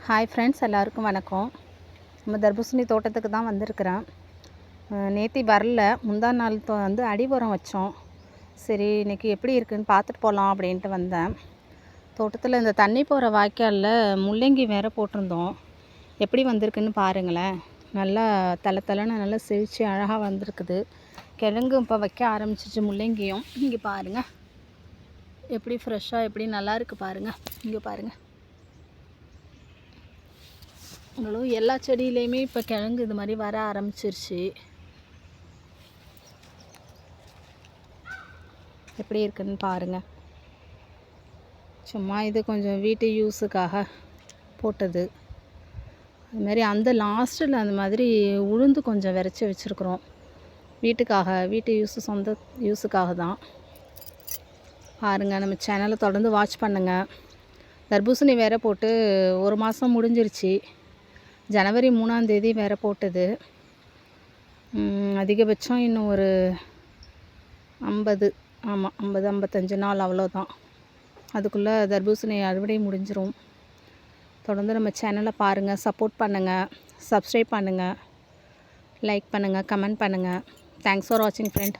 Hi friends, எல்லாருக்கும் வணக்கம். நம்ம தர்பூசணி தோட்டத்துக்கு தான் வந்திருக்கிறேன். நேற்று வரல, முந்தா நாள் வந்து அடி உரம் வச்சோம். சரி, இன்றைக்கி எப்படி இருக்குதுன்னு பார்த்துட்டு போகலாம் அப்படின்ட்டு வந்தேன். தோட்டத்தில் இந்த தண்ணி போகிற வாய்க்காலில் முள்ளங்கி வேற போட்டிருந்தோம். எப்படி வந்திருக்குன்னு பாருங்களேன். நல்லா தலைன்னு நல்லா செழித்து அழகாக வந்திருக்குது. கிழங்கு இப்போ வைக்க ஆரம்பிச்சிச்சு முள்ளங்கியும். இங்கே பாருங்கள், எப்படி ஃப்ரெஷ்ஷாக எப்படி நல்லா இருக்குது பாருங்கள். இங்கே பாருங்கள், உங்களும் எல்லா செடியிலையுமே இப்போ கிழங்கு இது மாதிரி வர ஆரம்பிச்சிருச்சு. எப்படி இருக்குன்னு பாருங்கள். சும்மா இது கொஞ்சம் வீட்டு யூஸுக்காக போட்டது. அதுமாரி அந்த லாஸ்ட்டில் அந்த மாதிரி உளுந்து கொஞ்சம் விரைச்சி வச்சுருக்குறோம். வீட்டு சொந்த யூஸுக்காக தான். பாருங்கள், நம்ம சேனலை தொடர்ந்து வாட்ச் பண்ணுங்கள். தர்பூசணி வேற போட்டு 1 மாதம் முடிஞ்சிருச்சு. ஜனவரி 3ஆம் தேதி வேறு போட்டது. அதிகபட்சம் இன்னும் ஒரு 50-55 நாள் அவ்வளோதான். அதுக்குள்ளே தர்பூசணி அறுவடை முடிஞ்சிரும். தொடர்ந்து நம்ம சேனலை பாருங்கள், சப்போர்ட் பண்ணுங்கள், சப்ஸ்கிரைப் பண்ணுங்கள், லைக் பண்ணுங்கள், கமெண்ட் பண்ணுங்கள். தேங்க்ஸ் ஃபார் வாட்சிங் ஃப்ரெண்ட்.